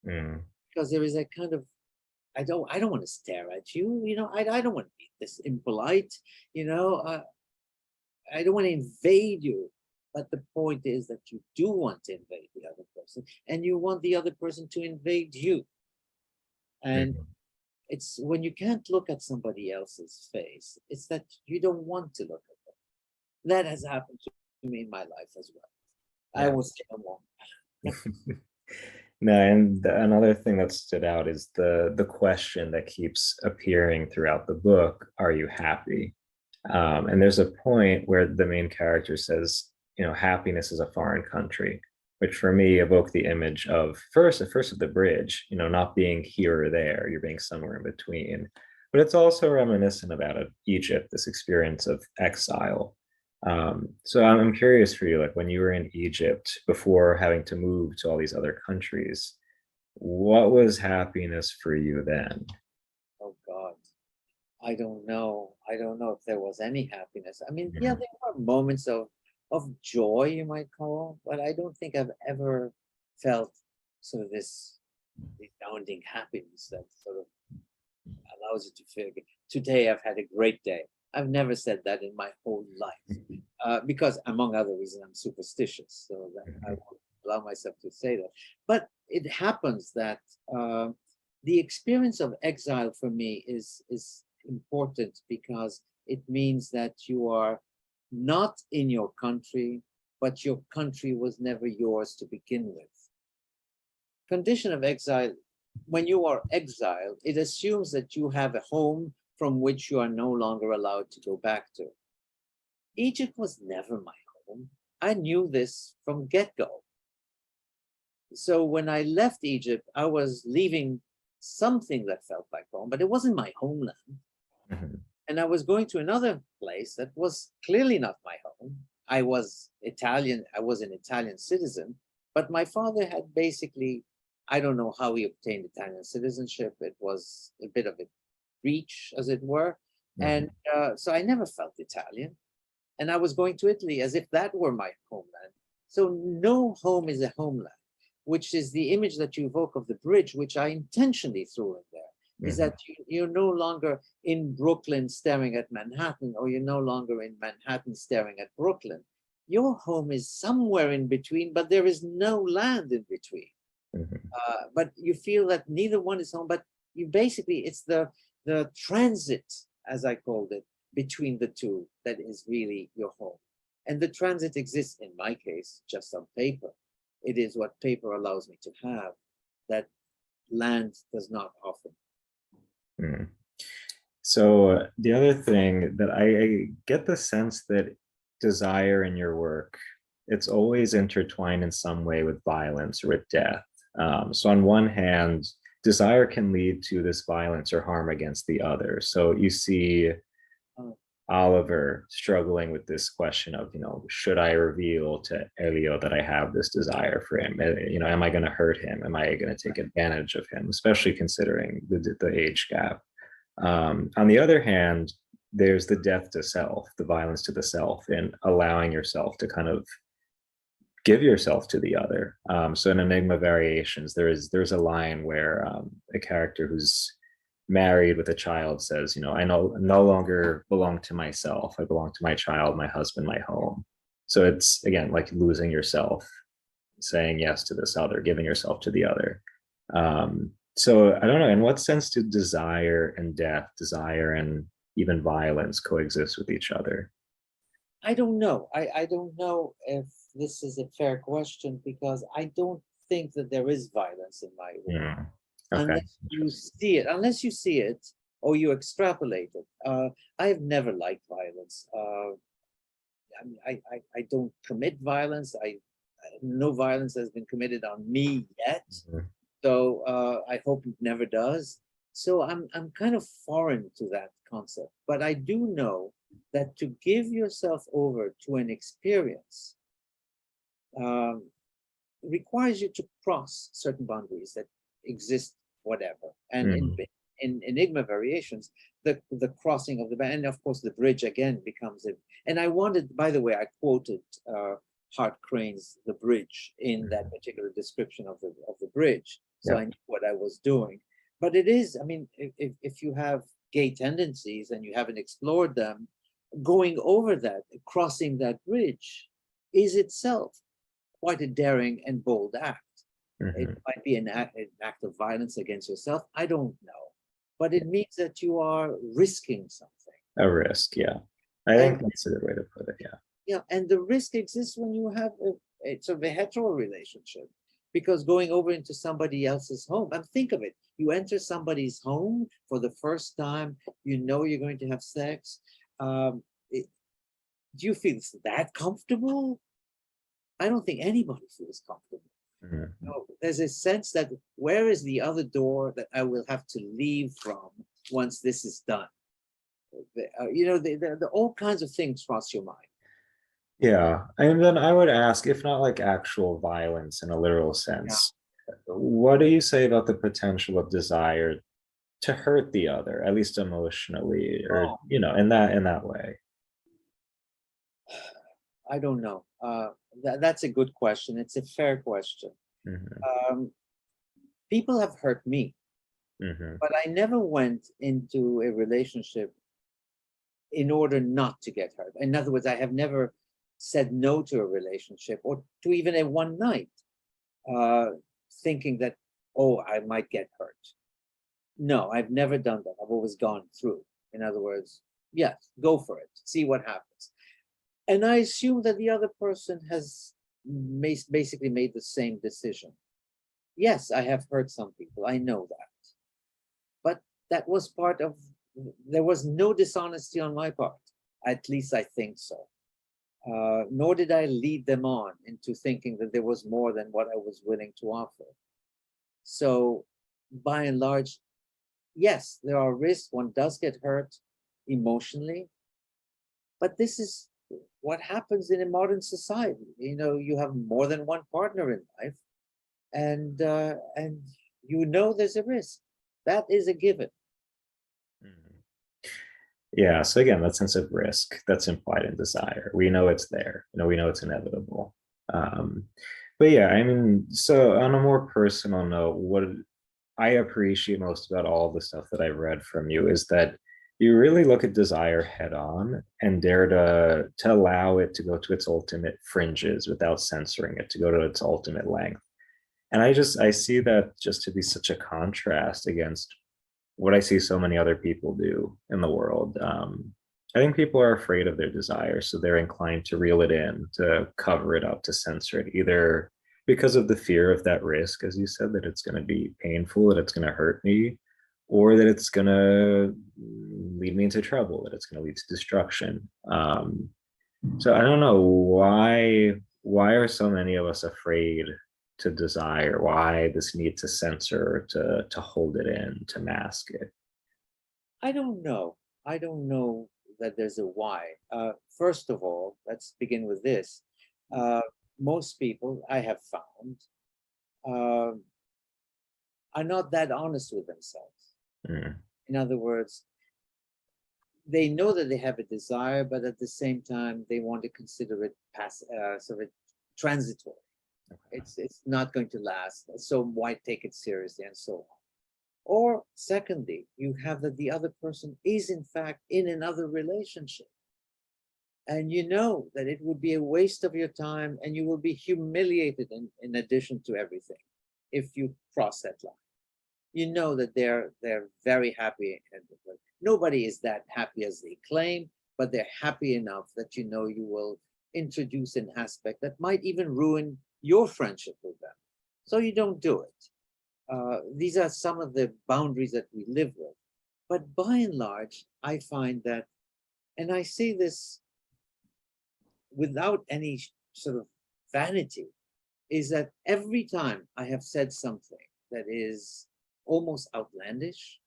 Mm, because there is a kind of I don't want to stare at you. I don't want to be this impolite. You know, I don't want to invade you. But the point is that you do want to invade the other person, and you want the other person to invade you. And mhm. it's when you can't look at somebody else's face, it's that you don't want to look at them. That has happened to me in my life as well. I Yeah. will say no more. No, and another thing that stood out is the question that keeps appearing throughout the book, are you happy? And there's a point where the main character says, you know, happiness is a foreign country, which for me evoked the image of first of the bridge, you know, not being here or there, you're being somewhere in between. But it's also reminiscent about Egypt, this experience of exile. So I'm curious for you, like when you were in Egypt before having to move to all these other countries, what was happiness for you then? Oh God. I don't know. I don't know if there was any happiness. I mean, yeah, Mhm. there were moments of joy, you might call, but I don't think I've ever felt sort of this resounding happiness that sort of allows you to feel today I've had a great day. I've never said that in my whole life because, among other reasons, I'm superstitious, so that I Mhm. won't allow myself to say that. But it happens that uh, the experience of exile for me is important because it means that you are not in your country, but your country was never yours to begin with. condition of exile, when you are exiled, it assumes that you have a home from which you are no longer allowed to go back to. Egypt was never my home. I knew this from get-go. So when I left Egypt, I was leaving something that felt like home, but it wasn't my homeland. Mhm. And I was going to another place that was clearly not my home. I was Italian, I was an Italian citizen, but my father had basically, I don't know how he obtained Italian citizenship. It was a bit of a reach, as it were. And Mhm. so I never felt Italian. And I was going to Italy as if that were my homeland. So no home is a homeland, which is the image that you evoke of the bridge, which I intentionally threw in there, is Mhm. that you're no longer in Brooklyn staring at Manhattan, or you're no longer in Manhattan staring at Brooklyn. Your home is somewhere in between, but there is no land in between. Mhm. But you feel that neither one is home, but you basically, it's the transit, as I called it, between the two that is really your home. And the transit exists, in my case, just on paper. It is what paper allows me to have that land does not offer. Mhm. So the other thing that I get the sense that desire in your work, it's always intertwined in some way with violence or with death. So on one hand, desire can lead to this violence or harm against the other. So you see Oh, Oliver struggling with this question of, should I reveal to Elio that I have this desire for him? Am I going to hurt him? Am I going to take advantage of him? Especially considering the age gap. On the other hand, there's the death to self, the violence to the self, and allowing yourself to kind of give yourself to the other. So in Enigma Variations, there's a line where a character who's married with a child says, I no longer belong to myself. I belong to my child, my husband, my home. So it's again like losing yourself, saying yes to this other, giving yourself to the other. So I don't know, in what sense do desire and death, desire and even violence coexist with each other? I don't know. I don't know if this is a fair question, because I don't think that there is violence in my work Hmm. Okay. unless you Interesting. see it, or you extrapolate it. I've never liked violence. I mean, I don't commit violence. No violence has been committed on me yet. Mhm. So I hope it never does. So I'm kind of foreign to that concept, but I do know that to give yourself over to an experience um, requires you to cross certain boundaries that exist, whatever. And Mhm. in Enigma Variations, the crossing of the band, and of course the bridge again becomes it. And I wanted, by the way, I quoted Hart Crane's The Bridge in that Mhm. particular description of the bridge, so Yeah. I knew what I was doing. But it is, I mean, if you have gay tendencies and you haven't explored them, going over that, crossing that bridge, is itself quite a daring and bold act. It Mhm. might be an act of violence against yourself. I don't know. But it means that you are risking something. A risk. Yeah. I And think that's a good way to put it. Yeah. yeah, and the risk exists when you have it's a hetero relationship. Because going over into somebody else's home, and think of it, you enter somebody's home for the first time, you know you're going to have sex. Um, it, do you feel that comfortable? I don't think anybody feels comfortable. Mhm. No, there's a sense that where is the other door that I will have to leave from once this is done? All kinds of things cross your mind. Yeah. And then I would ask, if not like actual violence in a literal Yeah. sense, what do you say about the potential of desire to hurt the other, at least emotionally, or Oh, in that way? I don't know. That's a good question. It's a fair question. Hmm. Um, People have hurt me, Hmm. but I never went into a relationship in order not to get hurt. In other words, I have never said no to a relationship or to even a one night, uh, thinking that, oh, I might get hurt. No, I've never done that. I've always gone through. In other words, yes, go for it, see what happens. And I assume that the other person has basically made the same decision. Yes, I have hurt some people. I know that. But that was part of, there was no dishonesty on my part. At least I think so. Nor did I lead them on into thinking that there was more than what I was willing to offer. So by and large, yes, there are risks. One does get hurt emotionally, but this is what happens in a modern society. You know, you have more than one partner in life, and you know there's a risk. That is a given. Mhm. Yeah. So again, that sense of risk that's implied in desire. We know it's there. You know, we know it's inevitable. Um, but yeah, I mean, so on a more personal note, what I appreciate most about all the stuff that I've read from you is that you really look at desire head on and dare to allow it to go to its ultimate fringes without censoring it, to go to its ultimate length. And I see that just to be such a contrast against what I see so many other people do in the world. I think people are afraid of their desire, so they're inclined to reel it in, to cover it up, to censor it, either because of the fear of that risk, as you said, that it's going to be painful, that it's going to hurt me, or that it's going to lead me into trouble, that it's going to lead to destruction. So I don't know why are so many of us afraid to desire? Why this need to censor, to hold it in, to mask it? I don't know. I don't know that there's a why. First of all, let's begin with this. Uh, Most people I have found uh, are not that honest with themselves. Mm, In other words, they know that they have a desire, but at the same time, they want to consider it sort of transitory. okay. It's not going to last, so why take it seriously and so on. Or secondly, you have that the other person is in fact in another relationship. And you know that it would be a waste of your time and you will be humiliated in addition to everything if you cross that line. You know that they're very happy and nobody is that happy as they claim, but they're happy enough that you know you will introduce an aspect that might even ruin your friendship with them. So you don't do it. These are some of the boundaries that we live with. But by and large, I find that, and I say this without any sort of vanity, is that every time I have said something that is almost outlandish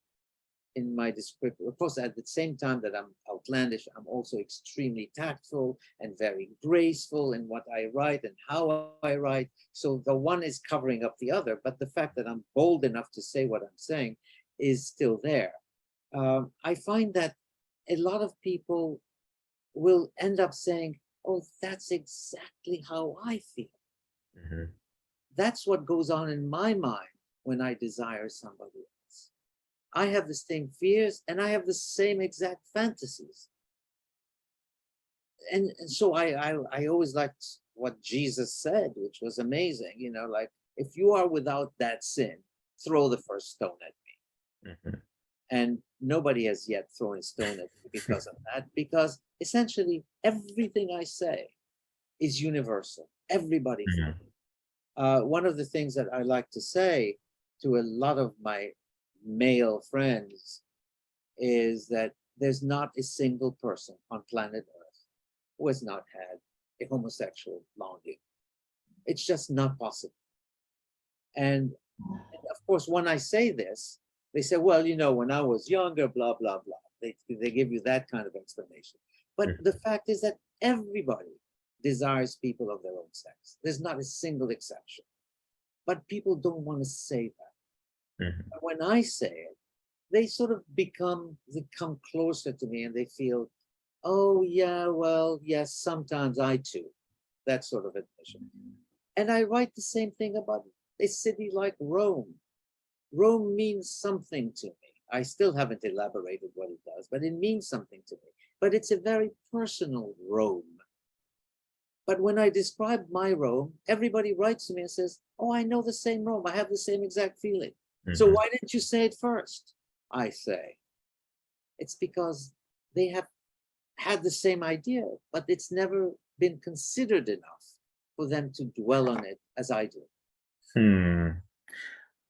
in my description, of course, at the same time that I'm outlandish, I'm also extremely tactful and very graceful in what I write and how I write. So the one is covering up the other, but the fact that I'm bold enough to say what I'm saying is still there. I find that a lot of people will end up saying, oh, that's exactly how I feel. Mhm. That's what goes on in my mind when I desire somebody else. I have the same fears and I have the same exact fantasies. And so I always liked what Jesus said, which was amazing. You know, like, if you are without that sin, throw the first stone at me. Mhm. And nobody has yet thrown a stone at me because of that, because essentially everything I say is universal. Everybody feels. Mhm. One of the things that I like to say to a lot of my male friends is that there's not a single person on planet Earth who has not had a homosexual longing. It's just not possible. And of course, when I say this, they say, well, you know, when I was younger, blah, blah, blah. They give you that kind of explanation. But Mhm. the fact is that everybody desires people of their own sex. There's not a single exception. But people don't want to say that. Mhm. But when I say it, they sort of they come closer to me and they feel, oh, yeah, well, yes, sometimes I too. That sort of admission. And I write the same thing about a city like Rome. Rome means something to me. I still haven't elaborated what it does, but it means something to me. But it's a very personal Rome. But when I describe my Rome, everybody writes to me and says, oh, I know the same Rome. I have the same exact feeling. So Mhm. why didn't you say it first? I say, it's because they have had the same idea, but it's never been considered enough for them to dwell on it as I do. Hmm.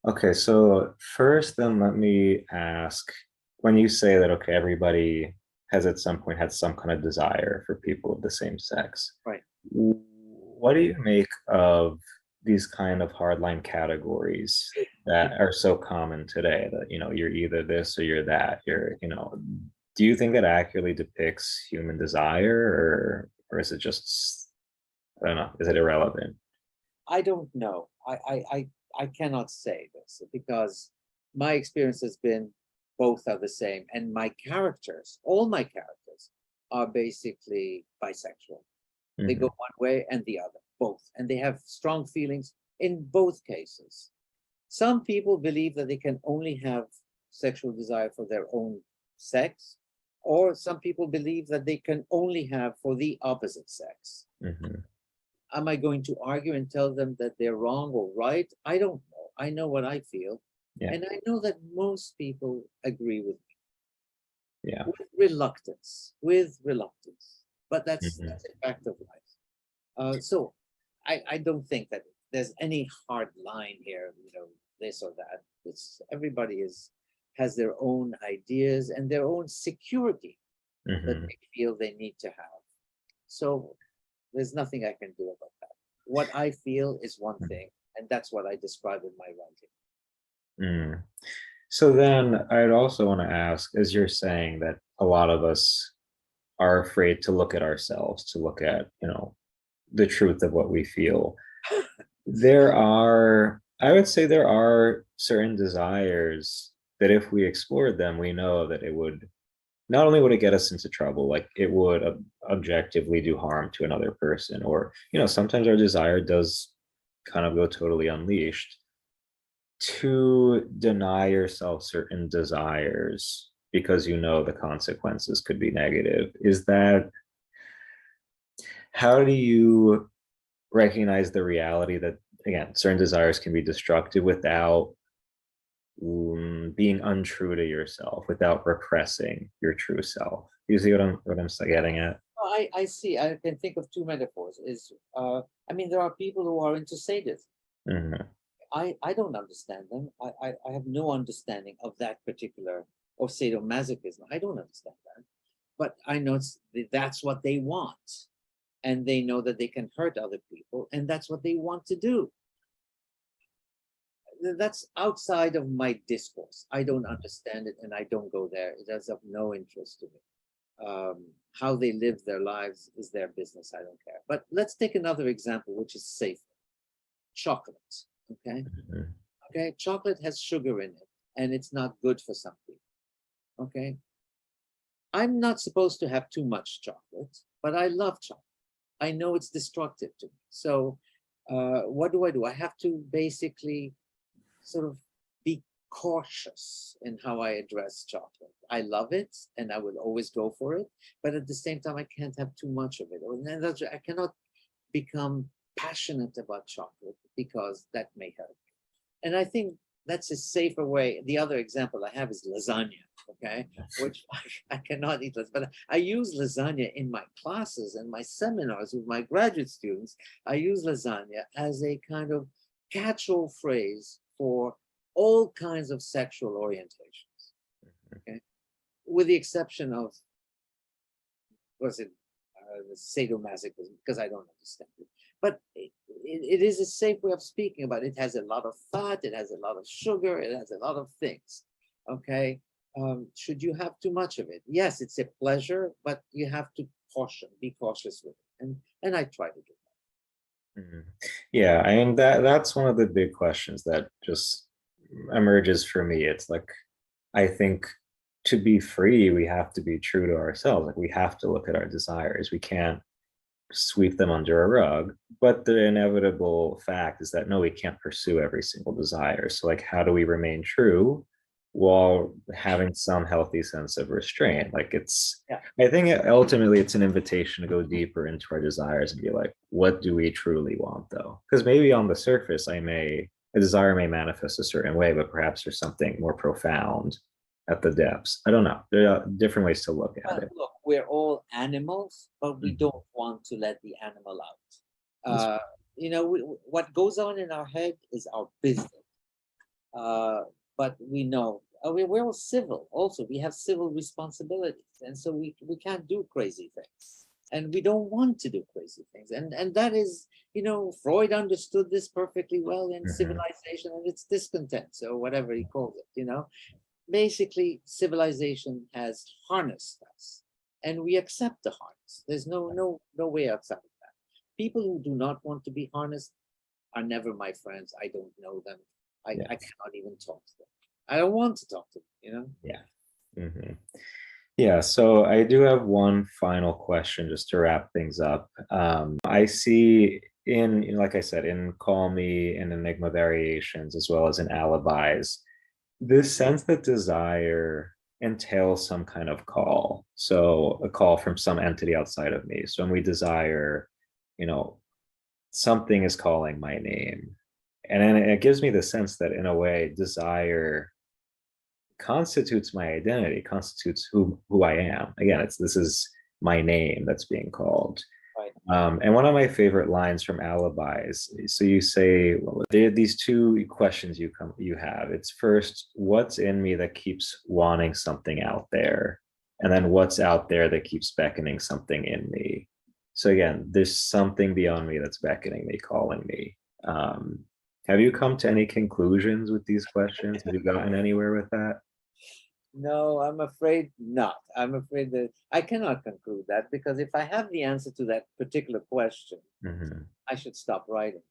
Okay, so first, then let me ask, when you say that, okay, everybody has at some point had some kind of desire for people of the same sex, Right. what do you make of these kind of hardline categories that are so common today that, you're either this or you're that, do you think that accurately depicts human desire, or is it just, I don't know, is it irrelevant? I don't know. I cannot say this because my experience has been both are the same, and my characters, all my characters, are basically bisexual. They go Hmm. one way and the other, both, and they have strong feelings in both cases. Some people believe that they can only have sexual desire for their own sex, or some people believe that they can only have for the opposite sex. Hmm. Am I going to argue and tell them that they're wrong or right? I don't know. I know what I feel. Yeah, And I know that most people agree yeah. me with reluctance. But Hmm. that's a fact of life. So I don't think that there's any hard line here, this or that. It's everybody has their own ideas and their own security that Hmm. they feel they need to have. So there's nothing I can do about that. What I feel is one thing, and that's what I describe in my writing. Mm. So then I'd also want to ask, as you're saying that a lot of us are afraid to look at ourselves, to look at, the truth of what we feel. I would say there are certain desires that if we explored them, we know that it would not only would it get us into trouble, like it would objectively do harm to another person, or, sometimes our desire does kind of go totally unleashed. To deny yourself certain desires because you know the consequences could be negative, is that, how do you recognize the reality that, again, certain desires can be destructive without being untrue to yourself, without repressing your true self? You see what I'm getting at? Oh, I see. I can think of two metaphors. I mean, there are people who are into sadism. Hmm. I don't understand them. I have no understanding of that particular or sadomasochism. I don't understand that. But I know that's what they want. And they know that they can hurt other people, and that's what they want to do. That's outside of my discourse. I don't understand it and I don't go there. It is of no interest to me. How they live their lives is their business. I don't care. But let's take another example, which is safe. Chocolate. Okay. Hmm. Okay. Chocolate has sugar in it and it's not good for some people. Okay. I'm not supposed to have too much chocolate, but I love chocolate. I know it's destructive to me. So what do? I have to basically sort of be cautious in how I address chocolate. I love it and I will always go for it, but at the same time, I can't have too much of it. I cannot become passionate about chocolate because that may hurt. And I think that's a safer way. The other example I have is lasagna, okay, which I cannot eat, but I use lasagna in my classes and my seminars with my graduate students. I use lasagna as a kind of catch-all phrase for all kinds of sexual orientations, okay, with the exception of, was it sadomasochism, because I don't understand it. But it is a safe way of speaking about it. It has a lot of fat, it has a lot of sugar, it has a lot of things. Okay. Should you have too much of it? Yes, it's a pleasure, but you have to be cautious with it. And I try to do Mhm. Yeah, I mean that's one of the big questions that just emerges for me. It's like, I think to be free, we have to be true to ourselves. Like we have to look at our desires. We can't sweep them under a rug. But the inevitable fact is that no, we can't pursue every single desire. So, like, how do we remain true while having some healthy sense of restraint? Like, that. I think ultimately it's an invitation to go deeper into our desires and be like, what do we truly want, though? Because maybe on the surface, a desire may manifest a certain way, but perhaps there's something more profound at the depths. I don't know. There are different ways to look at Well, it. look, we're all animals, but we Mhm. don't want to let the animal out. That's What goes on in our head is our business. Uh, but we know we're all civil. Also, we have civil responsibilities, and so we can't do crazy things, and we don't want to do crazy things. And that is, Freud understood this perfectly well in Mhm. Civilization and its Discontents, or whatever he called it. Basically, civilization has harnessed us, and we accept the harness. There's no way outside of that. People who do not want to be harnessed are never my friends. I don't know them. I Yes. cannot even talk to them. I don't want to talk to them. Yeah. Mhm. Yeah, so I do have one final question just to wrap things up. I see like I said, in Call Me and Enigma Variations, as well as in Alibis, this sense that desire entails some kind of call. So a call from some entity outside of me. So when we desire, you know, something is calling my name. And then it gives me the sense that in a way, desire constitutes my identity, constitutes who I am. Again, this is my name that's being called. Right. And one of my favorite lines from Alibis. So you say, well, there are these two questions you have. It's first, what's in me that keeps wanting something out there, and then what's out there that keeps beckoning something in me. So again, there's something beyond me that's beckoning me, calling me. Have you come to any conclusions with these questions? Have you gotten anywhere with that? No, I'm afraid not. I'm afraid that I cannot conclude that, because if I have the answer to that particular question, Mhm. I should stop writing.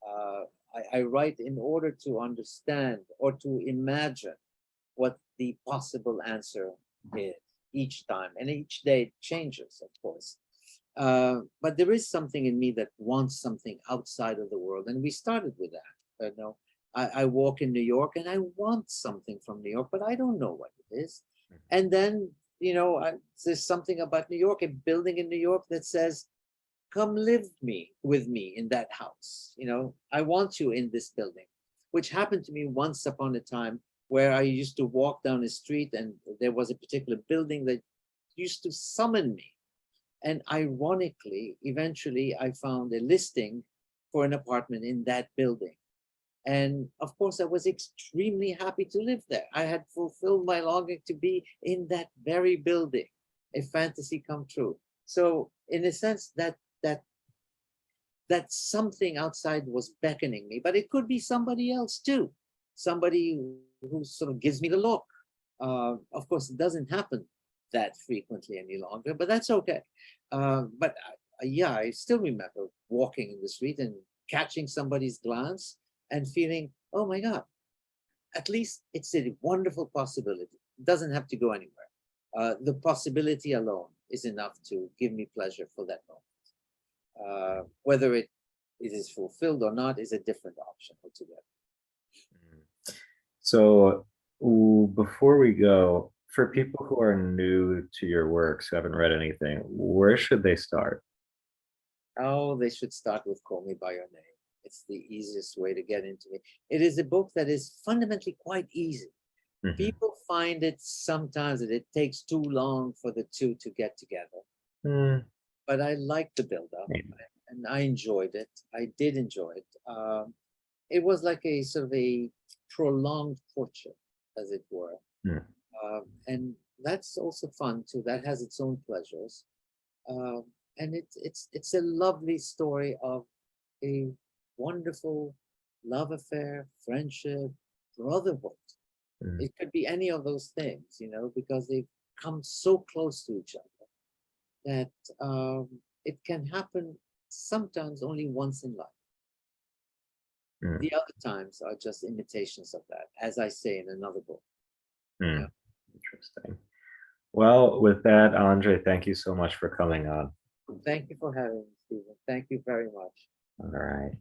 Uh, I write in order to understand or to imagine what the possible answer is each time, and each day it changes, of course. But there is something in me that wants something outside of the world, and we started with that. I walk in New York and I want something from New York, but I don't know what it is. And then, there's something about New York, a building in New York that says, come live with me in that house. I want you in this building, which happened to me once upon a time, where I used to walk down the street and there was a particular building that used to summon me. And ironically, eventually I found a listing for an apartment in that building. And of course, I was extremely happy to live there. I had fulfilled my longing to be in that very building, a fantasy come true. So in a sense, that something outside was beckoning me, but it could be somebody else too. Somebody who sort of gives me the look. Of course, it doesn't happen that frequently any longer, but that's okay. But yeah, I still remember walking in the street and catching somebody's glance and feeling, oh my God, at least it's a wonderful possibility. It doesn't have to go anywhere. The possibility alone is enough to give me pleasure for that moment. Whether it is fulfilled or not is a different option altogether. So before we go, for people who are new to your works, who haven't read anything, where should they start? Oh, they should start with Call Me by Your Name. It's the easiest way to get into it. It is a book that is fundamentally quite easy. Mhm. People find it sometimes that it takes too long for the two to get together. Mm, But I like the build up, maybe. and I enjoyed it. I did enjoy it. It was like a sort of a prolonged courtship, as it were. Mm, And that's also fun too. That has its own pleasures. Um, and it's a lovely story of a wonderful love affair, friendship, brotherhood. mm, It could be any of those things, because they've come so close to each other that it can happen sometimes only once in life. mm, The other times are just imitations of that, as I say in another book. Yeah. mm. Interesting. Well, with that, Andre, thank you so much for coming on. Thank you for having me, Stephen. Thank you very much. All right.